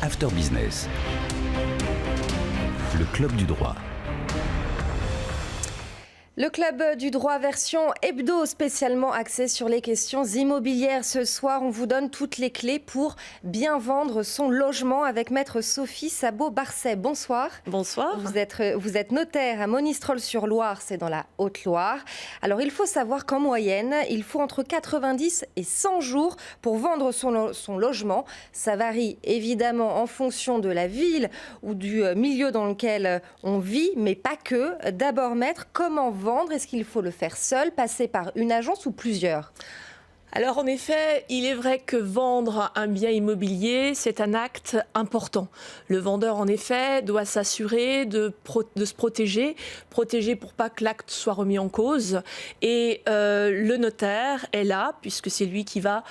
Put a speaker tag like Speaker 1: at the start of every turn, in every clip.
Speaker 1: After Business, le club du droit.
Speaker 2: Le club du droit version hebdo spécialement axé sur les questions immobilières. Ce soir, on vous donne toutes les clés pour bien vendre son logement avec maître Sophie Sabot-Barcet. Bonsoir.
Speaker 3: Bonsoir.
Speaker 2: Vous êtes notaire à Monistrol-sur-Loire, c'est dans la Haute-Loire. Alors, il faut savoir qu'en moyenne, il faut entre 90 et 100 jours pour vendre son logement. Ça varie évidemment en fonction de la ville ou du milieu dans lequel on vit, mais pas que. D'abord, maître, comment vendre? Est-ce qu'il faut le faire seul, passer par une agence ou plusieurs?
Speaker 3: Alors en effet, il est vrai que vendre un bien immobilier, c'est un acte important. Le vendeur en effet doit s'assurer de se protéger pour pas que l'acte soit remis en cause. Et le notaire est là, puisque c'est lui qui va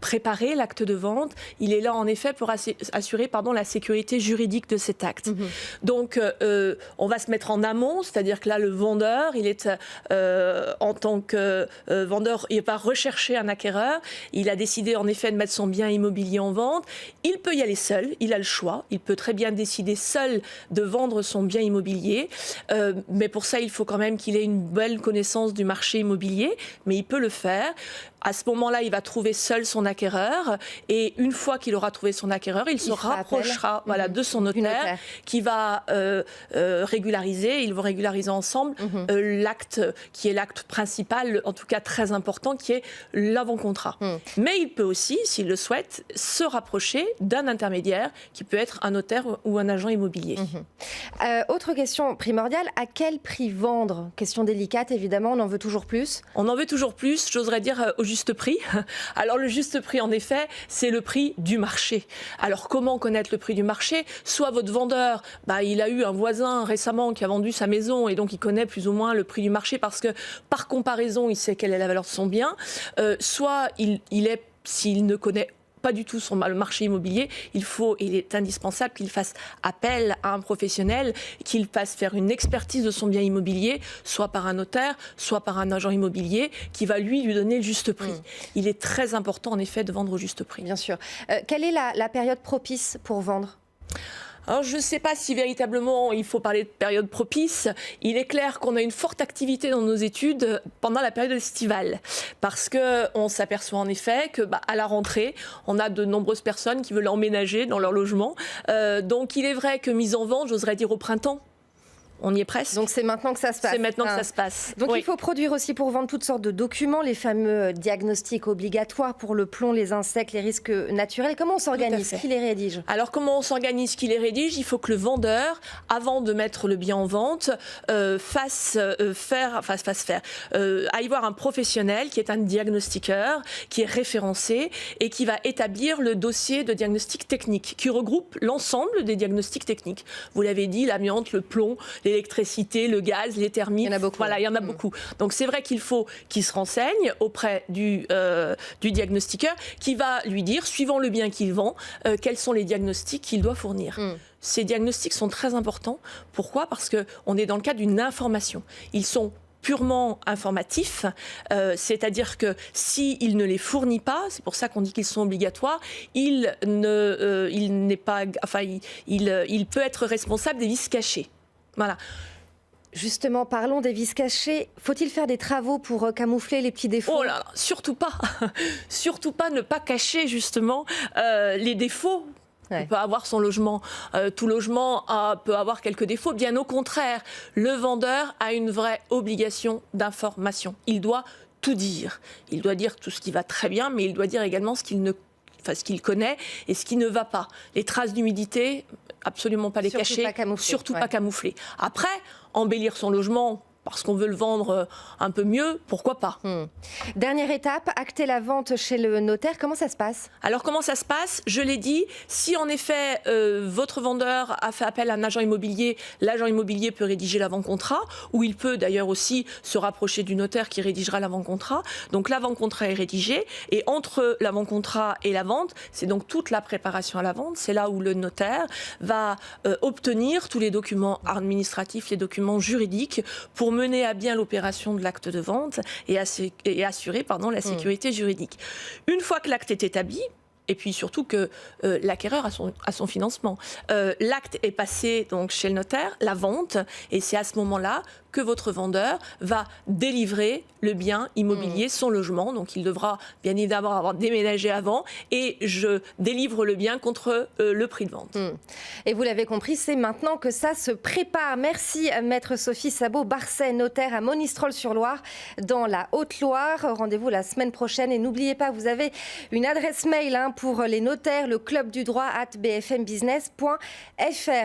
Speaker 3: préparer l'acte de vente. Il est là en effet pour assurer la sécurité juridique de cet acte. Donc on va se mettre en amont, c'est-à-dire que là le vendeur, il est en tant que vendeur, il va rechercher un acquéreur. Il a décidé en effet de mettre son bien immobilier en vente. Il peut y aller seul, il a le choix. Il peut très bien décider seul de vendre son bien immobilier. Mais pour ça, il faut quand même qu'il ait une belle connaissance du marché immobilier. Mais il peut le faire. À ce moment-là, il va trouver seul son acquéreur. Et une fois qu'il aura trouvé son acquéreur, il se rapprochera de son notaire qui va régulariser. Ils vont régulariser ensemble l'acte qui est l'acte principal, en tout cas très important, qui est l'avant-contrat. Mais il peut aussi, s'il le souhaite, se rapprocher d'un intermédiaire qui peut être un notaire ou un agent immobilier.
Speaker 2: Autre question primordiale, à quel prix vendre? Question délicate, évidemment, on en veut toujours plus.
Speaker 3: On en veut toujours plus, j'oserais dire au juste prix. Alors le juste prix, en effet, c'est le prix du marché. Alors comment connaître le prix du marché? Soit votre vendeur, il a eu un voisin récemment qui a vendu sa maison et donc il connaît plus ou moins le prix du marché parce que par comparaison, il sait quelle est la valeur de son bien. Soit s'il ne connaît pas du tout le marché immobilier, il est indispensable qu'il fasse appel à un professionnel, qu'il fasse faire une expertise de son bien immobilier, soit par un notaire, soit par un agent immobilier, qui va lui donner le juste prix. Il est très important en effet de vendre au juste prix.
Speaker 2: Bien sûr. Quelle est la période propice pour vendre ?
Speaker 3: Alors, je ne sais pas si véritablement il faut parler de période propice. Il est clair qu'on a une forte activité dans nos études pendant la période estivale. Parce qu'on s'aperçoit en effet que à la rentrée, on a de nombreuses personnes qui veulent emménager dans leur logement. Donc il est vrai que mise en vente, j'oserais dire au printemps. On y est presque.
Speaker 2: Donc c'est maintenant que ça se passe.
Speaker 3: C'est maintenant que ça se passe.
Speaker 2: Donc il faut produire aussi pour vendre toutes sortes de documents, les fameux diagnostics obligatoires pour le plomb, les insectes, les risques naturels. Comment on s'organise? Qui les rédige? Alors
Speaker 3: comment on s'organise? Qui les rédige? Il faut que le vendeur, avant de mettre le bien en vente, aille voir un professionnel qui est un diagnostiqueur, qui est référencé et qui va établir le dossier de diagnostic technique, qui regroupe l'ensemble des diagnostics techniques. Vous l'avez dit, l'amiante, le plomb, l'électricité, le gaz, les thermites.
Speaker 2: Il y en a beaucoup.
Speaker 3: Voilà, il y en a beaucoup. Donc c'est vrai qu'il faut qu'il se renseigne auprès du diagnostiqueur qui va lui dire, suivant le bien qu'il vend, quels sont les diagnostics qu'il doit fournir. Ces diagnostics sont très importants. Pourquoi? Parce qu'on est dans le cadre d'une information. Ils sont purement informatifs, c'est-à-dire que s'il ne les fournit pas, c'est pour ça qu'on dit qu'ils sont obligatoires, il peut être responsable des vices cachés. Voilà.
Speaker 2: Justement, parlons des vices cachés. Faut-il faire des travaux pour camoufler les petits défauts?
Speaker 3: Oh là là, surtout pas. Surtout pas, ne pas cacher justement les défauts. On peut avoir son logement. Tout logement peut avoir quelques défauts. Bien au contraire, le vendeur a une vraie obligation d'information. Il doit tout dire. Il doit dire tout ce qui va très bien, mais il doit dire également ce qu'il connaît et ce qui ne va pas. Les traces d'humidité, absolument pas les cacher, surtout pas camoufler. Après, embellir son logement parce qu'on veut le vendre un peu mieux, pourquoi pas.
Speaker 2: Dernière étape, acter la vente chez le notaire, comment ça se passe?
Speaker 3: Alors comment ça se passe? Je l'ai dit, si en effet votre vendeur a fait appel à un agent immobilier, l'agent immobilier peut rédiger l'avant-contrat, ou il peut d'ailleurs aussi se rapprocher du notaire qui rédigera l'avant-contrat. Donc l'avant-contrat est rédigé, et entre l'avant-contrat et la vente, c'est donc toute la préparation à la vente, c'est là où le notaire va obtenir tous les documents administratifs, les documents juridiques, pour mener à bien l'opération de l'acte de vente et assurer la sécurité juridique. Une fois que l'acte est établi, et puis surtout que l'acquéreur a son financement. L'acte est passé donc chez le notaire, la vente, et c'est à ce moment-là que votre vendeur va délivrer le bien immobilier, son logement. Donc il devra bien évidemment avoir déménagé avant, et je délivre le bien contre le prix de vente.
Speaker 2: Et vous l'avez compris, c'est maintenant que ça se prépare. Merci Maître Sophie Sabot-Barcet, notaire à Monistrol-sur-Loire dans la Haute-Loire. Rendez-vous la semaine prochaine et n'oubliez pas, vous avez une adresse mail pour les notaires, le club du droit @bfmbusiness.fr.